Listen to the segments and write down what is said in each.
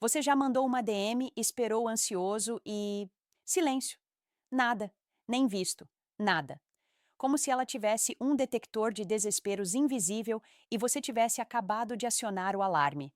Você já mandou uma DM, esperou ansioso e. Silêncio. Nada. Nem visto. Nada. Como se ela tivesse um detector de desesperos invisível e você tivesse acabado de acionar o alarme.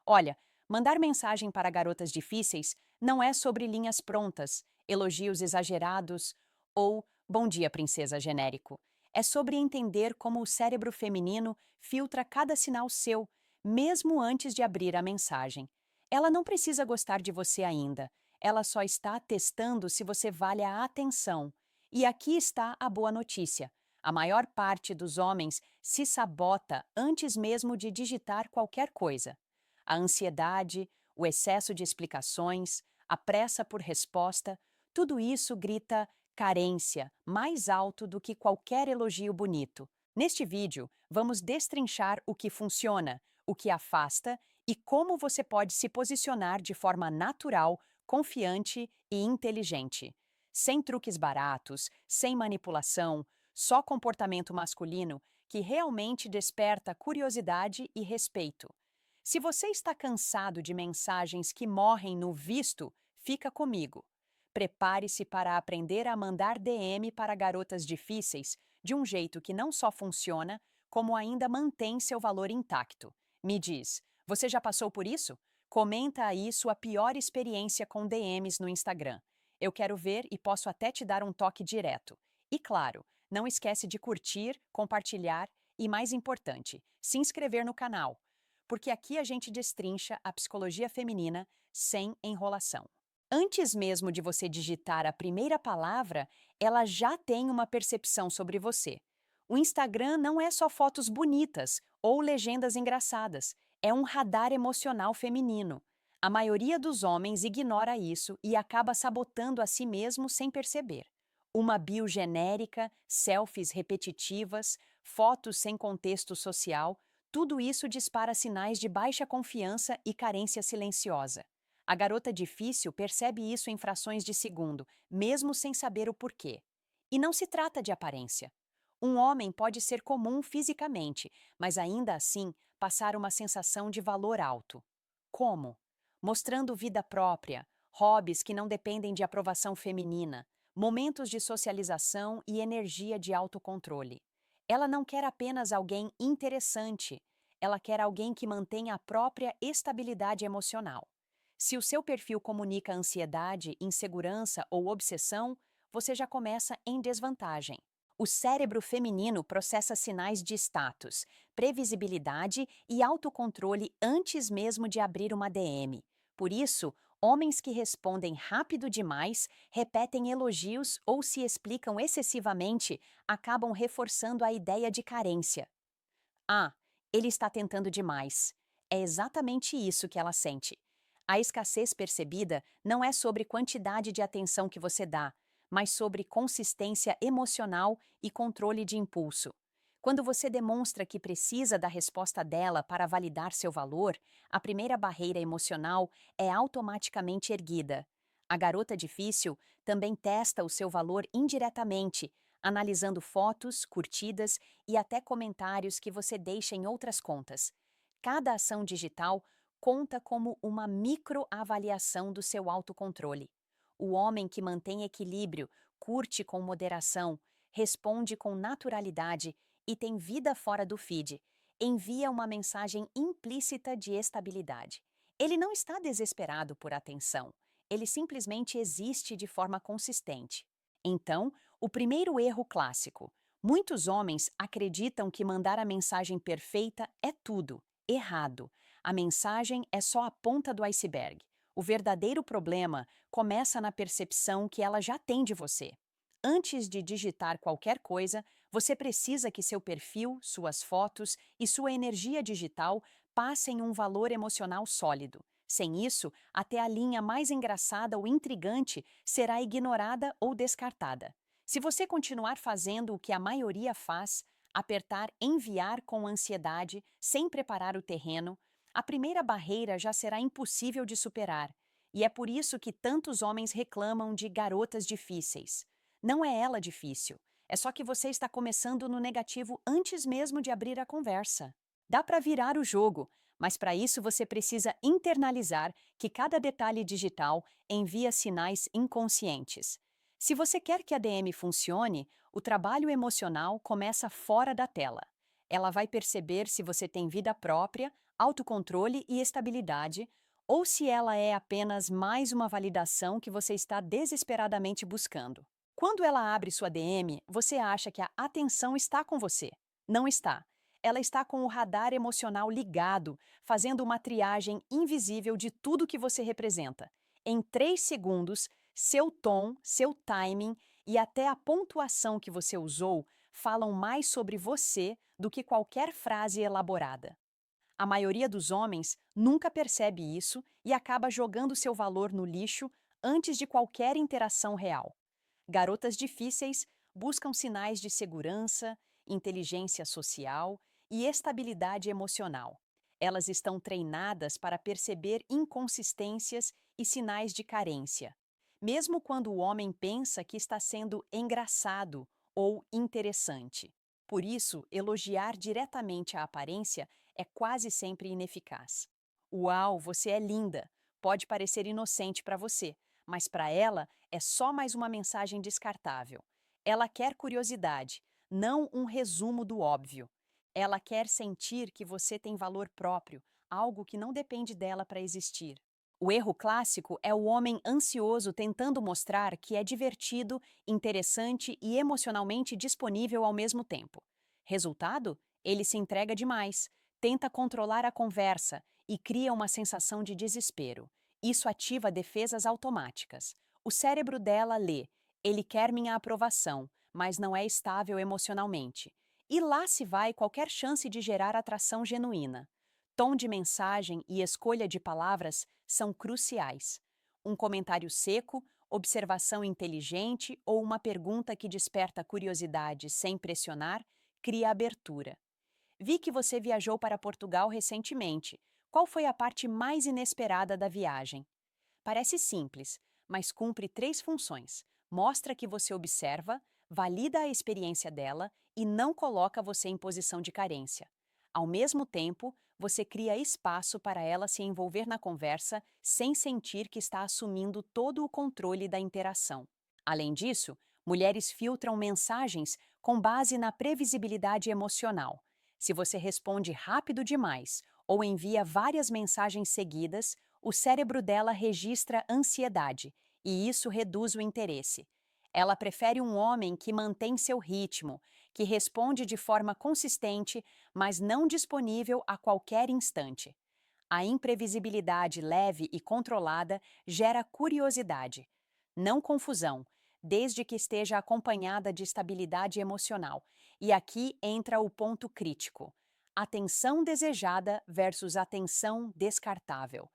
Olha, mandar mensagem para garotas difíceis não é sobre linhas prontas, elogios exagerados ou bom dia, princesa genérico. É sobre entender como o cérebro feminino filtra cada sinal seu, mesmo antes de abrir a mensagem. Ela não precisa gostar de você ainda, ela só está testando se você vale a atenção. E aqui está a boa notícia. A maior parte dos homens se sabota antes mesmo de digitar qualquer coisa. A ansiedade, o excesso de explicações, a pressa por resposta, tudo isso grita carência mais alto do que qualquer elogio bonito. Neste vídeo, vamos destrinchar o que funciona, o que afasta e como você pode se posicionar de forma natural, confiante e inteligente. Sem truques baratos, sem manipulação, só comportamento masculino que realmente desperta curiosidade e respeito. Se você está cansado de mensagens que morrem no visto, fica comigo. Prepare-se para aprender a mandar DM para garotas difíceis de um jeito que não só funciona, como ainda mantém seu valor intacto. Me diz, você já passou por isso? Comenta aí sua pior experiência com DMs no Instagram. Eu quero ver e posso até te dar um toque direto. E claro, não esquece de curtir, compartilhar e, mais importante, se inscrever no canal, porque aqui a gente destrincha a psicologia feminina sem enrolação. Antes mesmo de você digitar a primeira palavra, ela já tem uma percepção sobre você. O Instagram não é só fotos bonitas ou legendas engraçadas, é um radar emocional feminino. A maioria dos homens ignora isso e acaba sabotando a si mesmo sem perceber. Uma bio genérica, selfies repetitivas, fotos sem contexto social, tudo isso dispara sinais de baixa confiança e carência silenciosa. A garota difícil percebe isso em frações de segundo, mesmo sem saber o porquê. E não se trata de aparência. Um homem pode ser comum fisicamente, mas ainda assim passar uma sensação de valor alto. Como? Mostrando vida própria, hobbies que não dependem de aprovação feminina, momentos de socialização e energia de autocontrole. Ela não quer apenas alguém interessante, ela quer alguém que mantenha a própria estabilidade emocional. Se o seu perfil comunica ansiedade, insegurança ou obsessão, você já começa em desvantagem. O cérebro feminino processa sinais de status, previsibilidade e autocontrole antes mesmo de abrir uma DM. Por isso, homens que respondem rápido demais, repetem elogios ou se explicam excessivamente acabam reforçando a ideia de carência. Ah, ele está tentando demais. É exatamente isso que ela sente. A escassez percebida não é sobre quantidade de atenção que você dá, mas sobre consistência emocional e controle de impulso. Quando você demonstra que precisa da resposta dela para validar seu valor, a primeira barreira emocional é automaticamente erguida. A garota difícil também testa o seu valor indiretamente, analisando fotos, curtidas e até comentários que você deixa em outras contas. Cada ação digital conta como uma microavaliação do seu autocontrole. O homem que mantém equilíbrio, curte com moderação, responde com naturalidade e tem vida fora do feed, envia uma mensagem implícita de estabilidade. Ele não está desesperado por atenção, ele simplesmente existe de forma consistente. Então, o primeiro erro clássico. Muitos homens acreditam que mandar a mensagem perfeita é tudo. Errado. A mensagem é só a ponta do iceberg. O verdadeiro problema começa na percepção que ela já tem de você. Antes de digitar qualquer coisa, você precisa que seu perfil, suas fotos e sua energia digital passem um valor emocional sólido. Sem isso, até a linha mais engraçada ou intrigante será ignorada ou descartada. Se você continuar fazendo o que a maioria faz, apertar enviar com ansiedade, sem preparar o terreno, a primeira barreira já será impossível de superar. E é por isso que tantos homens reclamam de garotas difíceis. Não é ela difícil, é só que você está começando no negativo antes mesmo de abrir a conversa. Dá para virar o jogo, Mas para isso você precisa internalizar que cada detalhe digital envia sinais inconscientes. Se você quer que a DM funcione, o trabalho emocional começa fora da tela. Ela vai perceber se você tem vida própria, autocontrole e estabilidade, ou se ela é apenas mais uma validação que você está desesperadamente buscando. Quando ela abre sua DM, você acha que a atenção está com você. Não está. Ela está com o radar emocional ligado, fazendo uma triagem invisível de tudo que você representa. Em 3 segundos, seu tom, seu timing e até a pontuação que você usou falam mais sobre você do que qualquer frase elaborada. A maioria dos homens nunca percebe isso e acaba jogando seu valor no lixo antes de qualquer interação real. Garotas difíceis buscam sinais de segurança, inteligência social e estabilidade emocional. Elas estão treinadas para perceber inconsistências e sinais de carência, mesmo quando o homem pensa que está sendo engraçado ou interessante. Por isso, elogiar diretamente a aparência é quase sempre ineficaz. Uau, você é linda! Pode parecer inocente para você, mas para ela é só mais uma mensagem descartável. Ela quer curiosidade, não um resumo do óbvio. Ela quer sentir que você tem valor próprio, algo que não depende dela para existir. O erro clássico é o homem ansioso tentando mostrar que é divertido, interessante e emocionalmente disponível ao mesmo tempo. Resultado? Ele se entrega demais, tenta controlar a conversa e cria uma sensação de desespero. Isso ativa defesas automáticas. O cérebro dela lê: ele quer minha aprovação, mas não é estável emocionalmente. E lá se vai qualquer chance de gerar atração genuína. Tom de mensagem e escolha de palavras são cruciais. Um comentário seco, observação inteligente ou uma pergunta que desperta curiosidade sem pressionar cria abertura. Vi que você viajou para Portugal recentemente. Qual foi a parte mais inesperada da viagem? Parece simples, mas cumpre 3 funções. Mostra que você observa, valida a experiência dela e não coloca você em posição de carência. Ao mesmo tempo, você cria espaço para ela se envolver na conversa sem sentir que está assumindo todo o controle da interação. Além disso, mulheres filtram mensagens com base na previsibilidade emocional. Se você responde rápido demais ou envia várias mensagens seguidas, o cérebro dela registra ansiedade e isso reduz o interesse. Ela prefere um homem que mantém seu ritmo, que responde de forma consistente, mas não disponível a qualquer instante. A imprevisibilidade leve e controlada gera curiosidade, não confusão, desde que esteja acompanhada de estabilidade emocional. E aqui entra o ponto crítico: atenção desejada versus atenção descartável.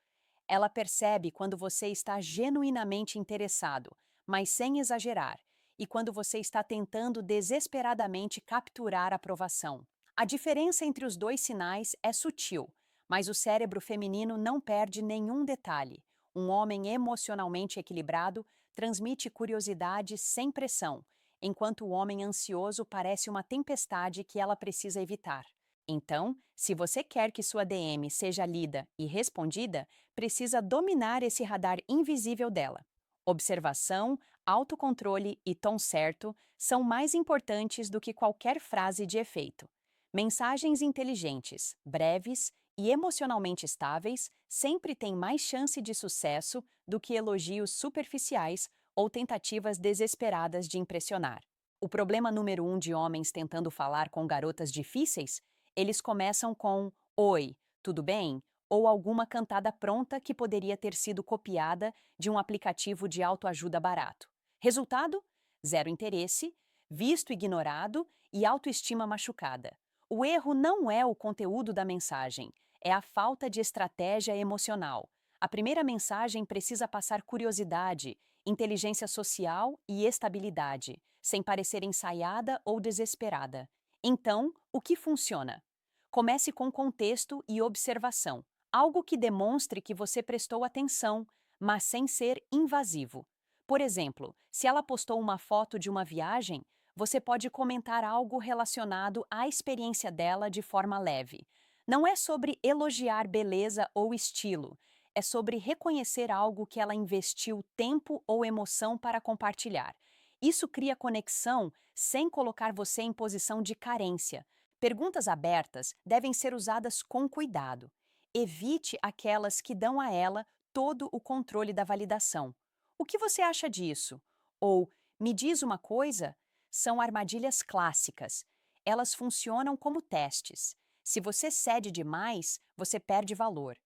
Ela percebe quando você está genuinamente interessado, mas sem exagerar, e quando você está tentando desesperadamente capturar aprovação. A diferença entre os dois sinais é sutil, mas o cérebro feminino não perde nenhum detalhe. Um homem emocionalmente equilibrado transmite curiosidade sem pressão, enquanto o homem ansioso parece uma tempestade que ela precisa evitar. Então, se você quer que sua DM seja lida e respondida, precisa dominar esse radar invisível dela. Observação, autocontrole e tom certo são mais importantes do que qualquer frase de efeito. Mensagens inteligentes, breves e emocionalmente estáveis sempre têm mais chance de sucesso do que elogios superficiais ou tentativas desesperadas de impressionar. O problema número 1 de homens tentando falar com garotas difíceis: eles começam com "Oi, tudo bem?" ou alguma cantada pronta que poderia ter sido copiada de um aplicativo de autoajuda barato. Resultado? Zero interesse, visto ignorado e autoestima machucada. O erro não é o conteúdo da mensagem, é a falta de estratégia emocional. A primeira mensagem precisa passar curiosidade, inteligência social e estabilidade, sem parecer ensaiada ou desesperada. Então, o que funciona? Comece com contexto e observação, algo que demonstre que você prestou atenção, mas sem ser invasivo. Por exemplo, se ela postou uma foto de uma viagem, você pode comentar algo relacionado à experiência dela de forma leve. Não é sobre elogiar beleza ou estilo, é sobre reconhecer algo que ela investiu tempo ou emoção para compartilhar. Isso cria conexão sem colocar você em posição de carência. Perguntas abertas devem ser usadas com cuidado. Evite aquelas que dão a ela todo o controle da validação. O que você acha disso? Ou me diz uma coisa? São armadilhas clássicas. Elas funcionam como testes. Se você cede demais, você perde valor.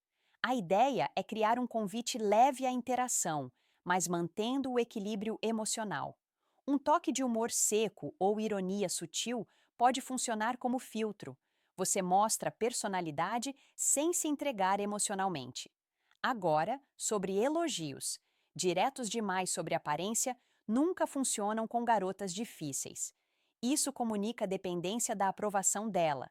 A ideia é criar um convite leve à interação, mas mantendo o equilíbrio emocional. Um toque de humor seco ou ironia sutil pode funcionar como filtro. Você mostra personalidade sem se entregar emocionalmente. Agora, sobre elogios. Diretos demais sobre aparência nunca funcionam com garotas difíceis. Isso comunica dependência da aprovação dela.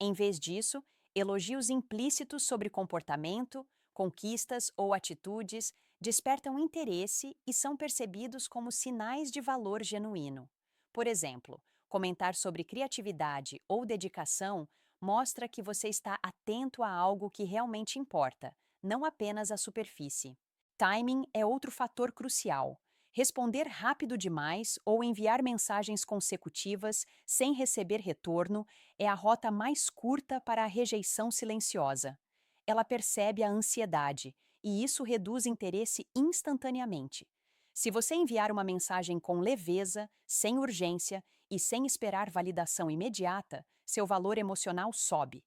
Em vez disso, elogios implícitos sobre comportamento, conquistas ou atitudes despertam interesse e são percebidos como sinais de valor genuíno. Por exemplo, comentar sobre criatividade ou dedicação mostra que você está atento a algo que realmente importa, não apenas a superfície. Timing é outro fator crucial. Responder rápido demais ou enviar mensagens consecutivas sem receber retorno é a rota mais curta para a rejeição silenciosa. Ela percebe a ansiedade e isso reduz interesse instantaneamente. Se você enviar uma mensagem com leveza, sem urgência e sem esperar validação imediata, seu valor emocional sobe.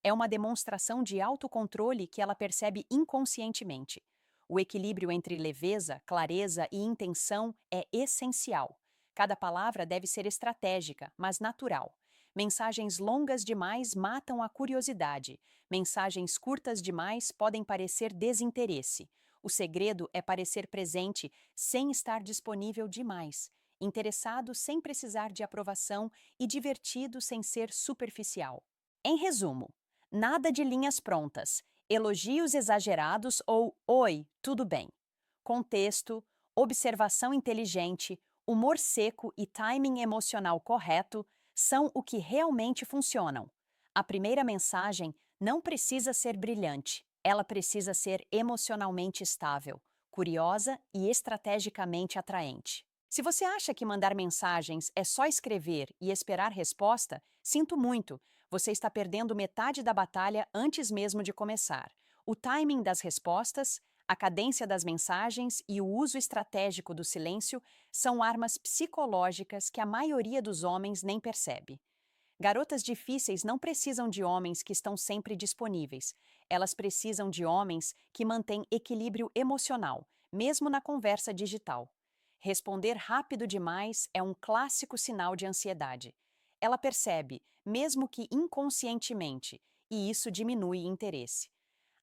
É uma demonstração de autocontrole que ela percebe inconscientemente. O equilíbrio entre leveza, clareza e intenção é essencial. Cada palavra deve ser estratégica, mas natural. Mensagens longas demais matam a curiosidade. Mensagens curtas demais podem parecer desinteresse. O segredo é parecer presente sem estar disponível demais, interessado sem precisar de aprovação e divertido sem ser superficial. Em resumo, nada de linhas prontas, elogios exagerados ou oi, tudo bem. Contexto, observação inteligente, humor seco e timing emocional correto são o que realmente funcionam. A primeira mensagem não precisa ser brilhante, ela precisa ser emocionalmente estável, curiosa e estrategicamente atraente. Se você acha que mandar mensagens é só escrever e esperar resposta, sinto muito, você está perdendo metade da batalha antes mesmo de começar. O timing das respostas, a cadência das mensagens e o uso estratégico do silêncio são armas psicológicas que a maioria dos homens nem percebe. Garotas difíceis não precisam de homens que estão sempre disponíveis. Elas precisam de homens que mantêm equilíbrio emocional, mesmo na conversa digital. Responder rápido demais é um clássico sinal de ansiedade. Ela percebe, mesmo que inconscientemente, e isso diminui interesse.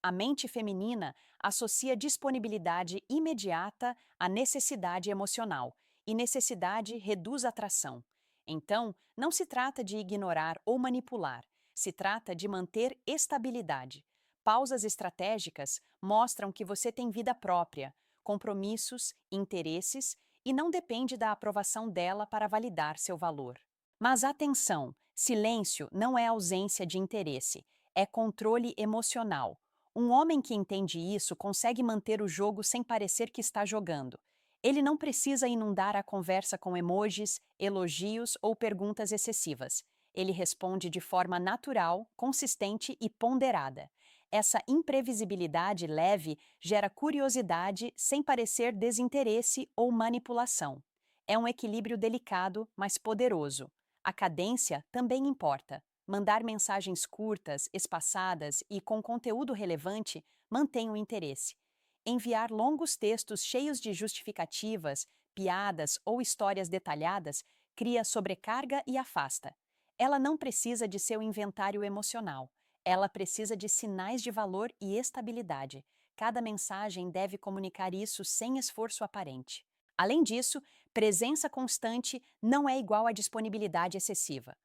A mente feminina associa disponibilidade imediata à necessidade emocional, e necessidade reduz atração. Então, não se trata de ignorar ou manipular, se trata de manter estabilidade. Pausas estratégicas mostram que você tem vida própria, compromissos, interesses e não depende da aprovação dela para validar seu valor. Mas atenção, silêncio não é ausência de interesse, é controle emocional. Um homem que entende isso consegue manter o jogo sem parecer que está jogando. Ele não precisa inundar a conversa com emojis, elogios ou perguntas excessivas. Ele responde de forma natural, consistente e ponderada. Essa imprevisibilidade leve gera curiosidade sem parecer desinteresse ou manipulação. É um equilíbrio delicado, mas poderoso. A cadência também importa. Mandar mensagens curtas, espaçadas e com conteúdo relevante mantém o interesse. Enviar longos textos cheios de justificativas, piadas ou histórias detalhadas cria sobrecarga e afasta. Ela não precisa de seu inventário emocional. Ela precisa de sinais de valor e estabilidade. Cada mensagem deve comunicar isso sem esforço aparente. Além disso, presença constante não é igual a disponibilidade excessiva.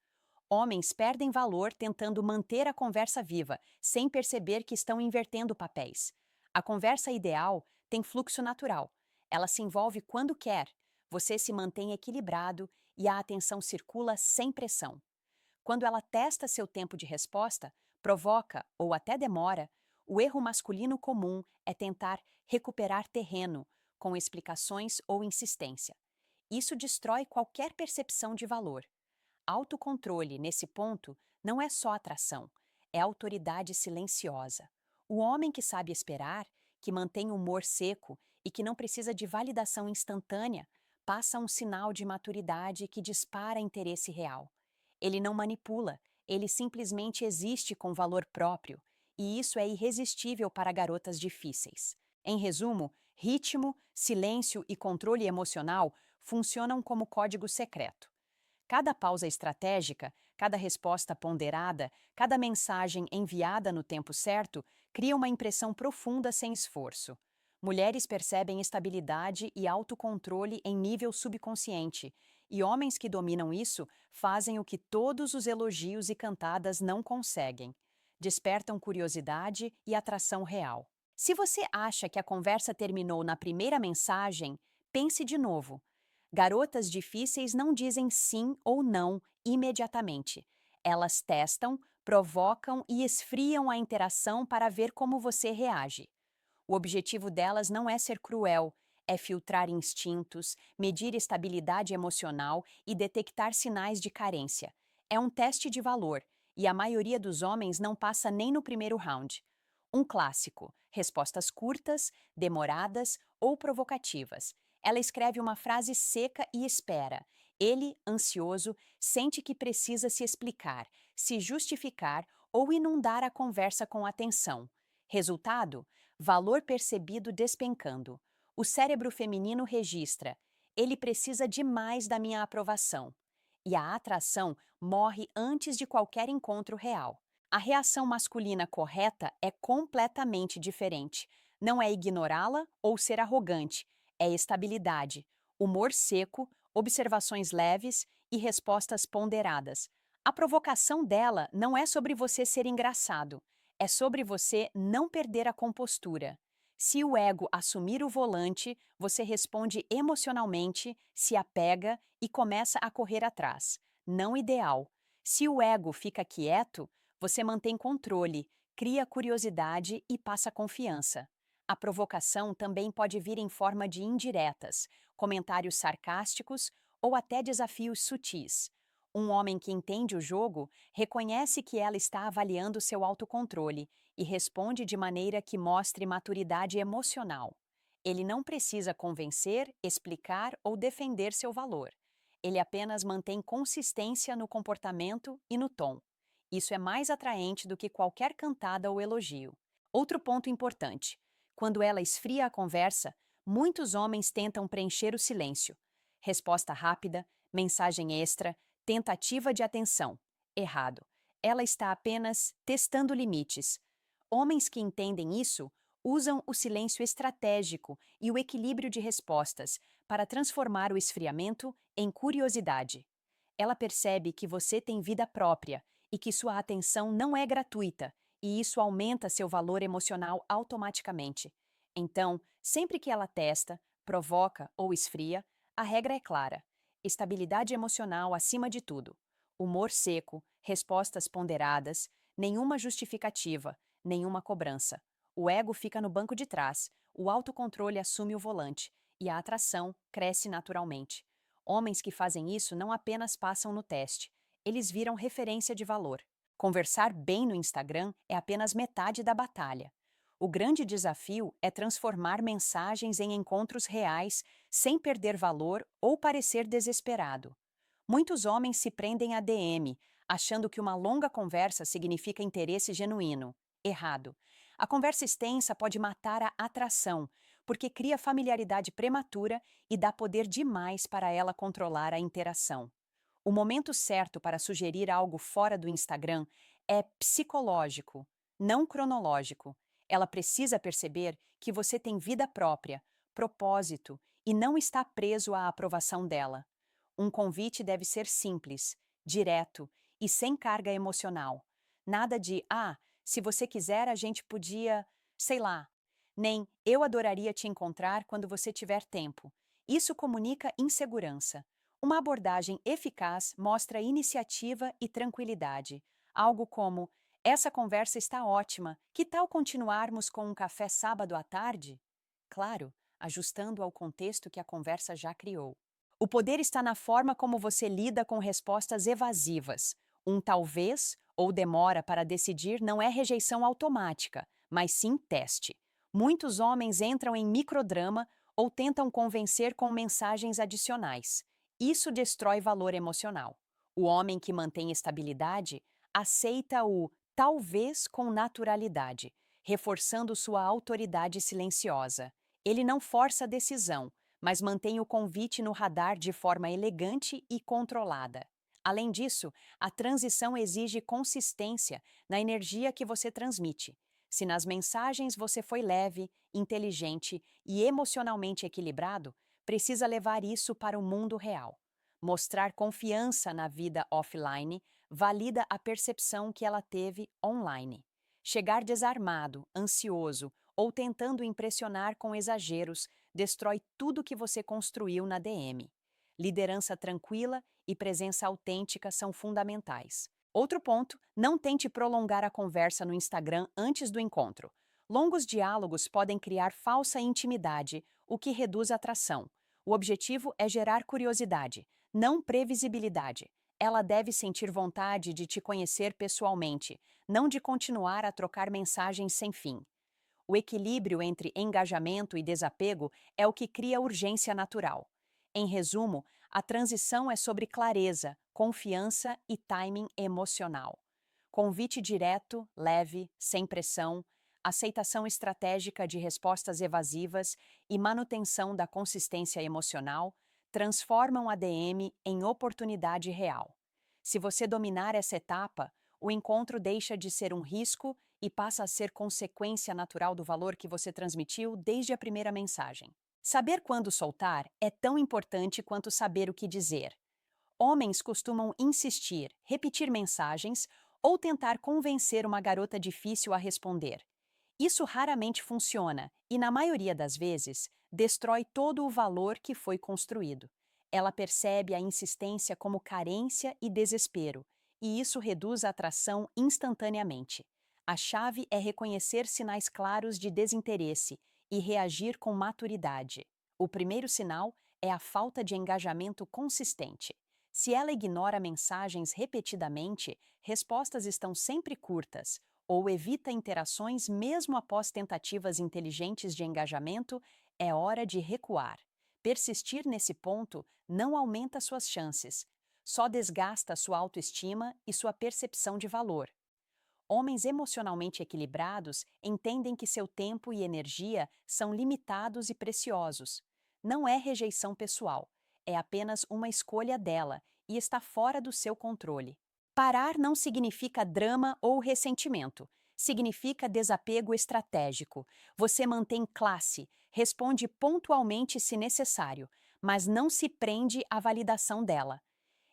Homens perdem valor tentando manter a conversa viva, sem perceber que estão invertendo papéis. A conversa ideal tem fluxo natural. Ela se envolve quando quer. Você se mantém equilibrado e a atenção circula sem pressão. Quando ela testa seu tempo de resposta, provoca ou até demora, o erro masculino comum é tentar recuperar terreno com explicações ou insistência. Isso destrói qualquer percepção de valor. Autocontrole, nesse ponto, não é só atração, é autoridade silenciosa. O homem que sabe esperar, que mantém o humor seco e que não precisa de validação instantânea, passa um sinal de maturidade que dispara interesse real. Ele não manipula, ele simplesmente existe com valor próprio, e isso é irresistível para garotas difíceis. Em resumo, ritmo, silêncio e controle emocional funcionam como código secreto. Cada pausa estratégica, cada resposta ponderada, cada mensagem enviada no tempo certo cria uma impressão profunda sem esforço. Mulheres percebem estabilidade e autocontrole em nível subconsciente, e homens que dominam isso fazem o que todos os elogios e cantadas não conseguem. Despertam curiosidade e atração real. Se você acha que a conversa terminou na primeira mensagem, pense de novo. Garotas difíceis não dizem sim ou não imediatamente. Elas testam, provocam e esfriam a interação para ver como você reage. O objetivo delas não é ser cruel, é filtrar instintos, medir estabilidade emocional e detectar sinais de carência. É um teste de valor, e a maioria dos homens não passa nem no primeiro round. Um clássico: respostas curtas, demoradas ou provocativas. Ela escreve uma frase seca e espera. Ele, ansioso, sente que precisa se explicar, se justificar ou inundar a conversa com atenção. Resultado: valor percebido despencando. O cérebro feminino registra: ele precisa demais da minha aprovação. E a atração morre antes de qualquer encontro real. A reação masculina correta é completamente diferente. Não é ignorá-la ou ser arrogante, é estabilidade, humor seco, observações leves e respostas ponderadas. A provocação dela não é sobre você ser engraçado, é sobre você não perder a compostura. Se o ego assumir o volante, você responde emocionalmente, se apega e começa a correr atrás. Não ideal. Se o ego fica quieto, você mantém controle, cria curiosidade e passa confiança. A provocação também pode vir em forma de indiretas, comentários sarcásticos ou até desafios sutis. Um homem que entende o jogo reconhece que ela está avaliando seu autocontrole e responde de maneira que mostre maturidade emocional. Ele não precisa convencer, explicar ou defender seu valor. Ele apenas mantém consistência no comportamento e no tom. Isso é mais atraente do que qualquer cantada ou elogio. Outro ponto importante: quando ela esfria a conversa, muitos homens tentam preencher o silêncio. Resposta rápida, mensagem extra, tentativa de atenção. Errado. Ela está apenas testando limites. Homens que entendem isso usam o silêncio estratégico e o equilíbrio de respostas para transformar o esfriamento em curiosidade. Ela percebe que você tem vida própria e que sua atenção não é gratuita, e isso aumenta seu valor emocional automaticamente. Então, sempre que ela testa, provoca ou esfria, a regra é clara: estabilidade emocional acima de tudo. Humor seco, respostas ponderadas, nenhuma justificativa, nenhuma cobrança. O ego fica no banco de trás, o autocontrole assume o volante e a atração cresce naturalmente. Homens que fazem isso não apenas passam no teste, eles viram referência de valor. Conversar bem no Instagram é apenas metade da batalha. O grande desafio é transformar mensagens em encontros reais sem perder valor ou parecer desesperado. Muitos homens se prendem a DM, achando que uma longa conversa significa interesse genuíno. Errado. A conversa extensa pode matar a atração, porque cria familiaridade prematura e dá poder demais para ela controlar a interação. O momento certo para sugerir algo fora do Instagram é psicológico, não cronológico. Ela precisa perceber que você tem vida própria, propósito e não está preso à aprovação dela. Um convite deve ser simples, direto e sem carga emocional. Nada de, se você quiser, a gente podia, sei lá. Nem, eu adoraria te encontrar quando você tiver tempo. Isso comunica insegurança. Uma abordagem eficaz mostra iniciativa e tranquilidade. Algo como: Essa conversa está ótima. Que tal continuarmos com um café sábado à tarde? Claro, ajustando ao contexto que a conversa já criou. O poder está na forma como você lida com respostas evasivas. Um talvez ou demora para decidir não é rejeição automática, mas sim teste. Muitos homens entram em microdrama ou tentam convencer com mensagens adicionais. Isso destrói valor emocional. O homem que mantém estabilidade aceita o talvez com naturalidade, reforçando sua autoridade silenciosa. Ele não força a decisão, mas mantém o convite no radar de forma elegante e controlada. Além disso, a transição exige consistência na energia que você transmite. Se nas mensagens você foi leve, inteligente e emocionalmente equilibrado, precisa levar isso para o mundo real. Mostrar confiança na vida offline valida a percepção que ela teve online. Chegar desarmado, ansioso ou tentando impressionar com exageros destrói tudo que você construiu na DM. Liderança tranquila e presença autêntica são fundamentais. Outro ponto, não tente prolongar a conversa no Instagram antes do encontro. Longos diálogos podem criar falsa intimidade, o que reduz a atração. O objetivo é gerar curiosidade, não previsibilidade. Ela deve sentir vontade de te conhecer pessoalmente, não de continuar a trocar mensagens sem fim. O equilíbrio entre engajamento e desapego é o que cria urgência natural. Em resumo, a transição é sobre clareza, confiança e timing emocional. Convite direto, leve, sem pressão, aceitação estratégica de respostas evasivas e manutenção da consistência emocional transformam a DM em oportunidade real. Se você dominar essa etapa, o encontro deixa de ser um risco e passa a ser consequência natural do valor que você transmitiu desde a primeira mensagem. Saber quando soltar é tão importante quanto saber o que dizer. Homens costumam insistir, repetir mensagens ou tentar convencer uma garota difícil a responder. Isso raramente funciona e, na maioria das vezes, destrói todo o valor que foi construído. Ela percebe a insistência como carência e desespero, e isso reduz a atração instantaneamente. A chave é reconhecer sinais claros de desinteresse e reagir com maturidade. O primeiro sinal é a falta de engajamento consistente. Se ela ignora mensagens repetidamente, respostas estão sempre curtas, ou evita interações mesmo após tentativas inteligentes de engajamento, é hora de recuar. Persistir nesse ponto não aumenta suas chances, só desgasta sua autoestima e sua percepção de valor. Homens emocionalmente equilibrados entendem que seu tempo e energia são limitados e preciosos. Não é rejeição pessoal, é apenas uma escolha dela e está fora do seu controle. Parar não significa drama ou ressentimento, significa desapego estratégico. Você mantém classe, responde pontualmente se necessário, mas não se prende à validação dela.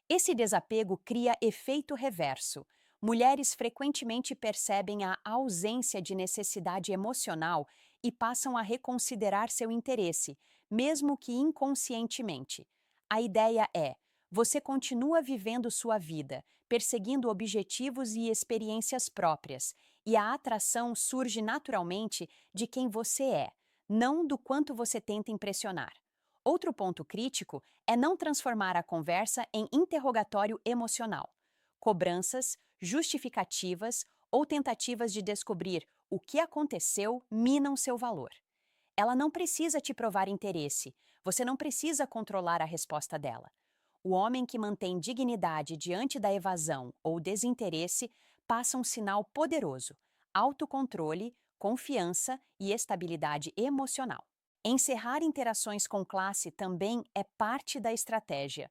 Esse desapego cria efeito reverso. Mulheres frequentemente percebem a ausência de necessidade emocional e passam a reconsiderar seu interesse, mesmo que inconscientemente. A ideia é: você continua vivendo sua vida, perseguindo objetivos e experiências próprias, e a atração surge naturalmente de quem você é, não do quanto você tenta impressionar. Outro ponto crítico é não transformar a conversa em interrogatório emocional. Cobranças, justificativas ou tentativas de descobrir o que aconteceu minam seu valor. Ela não precisa te provar interesse, você não precisa controlar a resposta dela. O homem que mantém dignidade diante da evasão ou desinteresse passa um sinal poderoso: autocontrole, confiança e estabilidade emocional. Encerrar interações com classe também é parte da estratégia.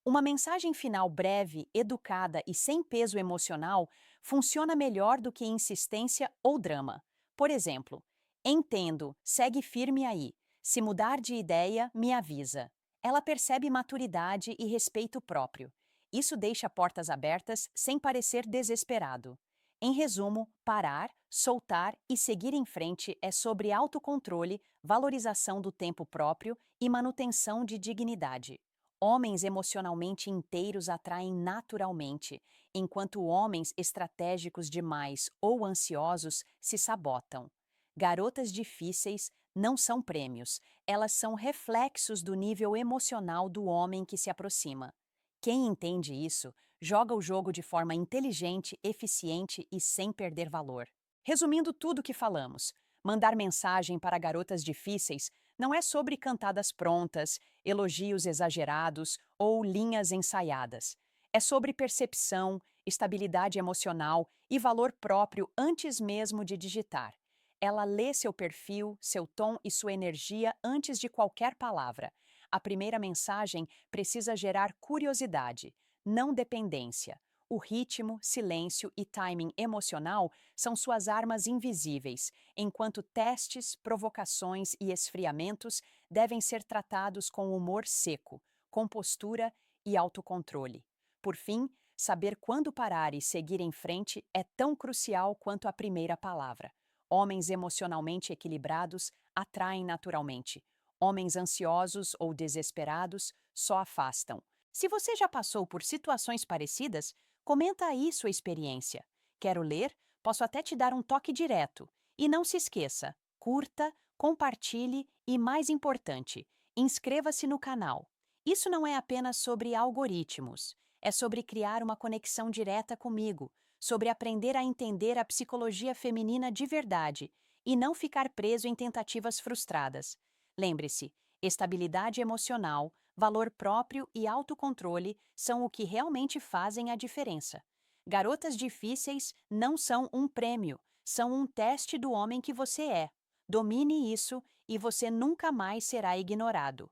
Uma mensagem final breve, educada e sem peso emocional funciona melhor do que insistência ou drama. Por exemplo, entendo, segue firme aí. Se mudar de ideia, me avisa. Ela percebe maturidade e respeito próprio. Isso deixa portas abertas sem parecer desesperado. Em resumo, parar, soltar e seguir em frente é sobre autocontrole, valorização do tempo próprio e manutenção de dignidade. Homens emocionalmente inteiros atraem naturalmente, enquanto homens estratégicos demais ou ansiosos se sabotam. Garotas difíceis não são prêmios, elas são reflexos do nível emocional do homem que se aproxima. Quem entende isso, joga o jogo de forma inteligente, eficiente e sem perder valor. Resumindo tudo o que falamos, mandar mensagem para garotas difíceis não é sobre cantadas prontas, elogios exagerados ou linhas ensaiadas. É sobre percepção, estabilidade emocional e valor próprio antes mesmo de digitar. Ela lê seu perfil, seu tom e sua energia antes de qualquer palavra. A primeira mensagem precisa gerar curiosidade, não dependência. O ritmo, silêncio e timing emocional são suas armas invisíveis, enquanto testes, provocações e esfriamentos devem ser tratados com humor seco, compostura e autocontrole. Por fim, saber quando parar e seguir em frente é tão crucial quanto a primeira palavra. Homens emocionalmente equilibrados atraem naturalmente. Homens ansiosos ou desesperados só afastam. Se você já passou por situações parecidas, comenta aí sua experiência. Quero ler? Posso até te dar um toque direto. E não se esqueça, curta, compartilhe e, mais importante, inscreva-se no canal. Isso não é apenas sobre algoritmos, é sobre criar uma conexão direta comigo, sobre aprender a entender a psicologia feminina de verdade e não ficar preso em tentativas frustradas. Lembre-se, estabilidade emocional, valor próprio e autocontrole são o que realmente fazem a diferença. Garotas difíceis não são um prêmio, são um teste do homem que você é. Domine isso e você nunca mais será ignorado.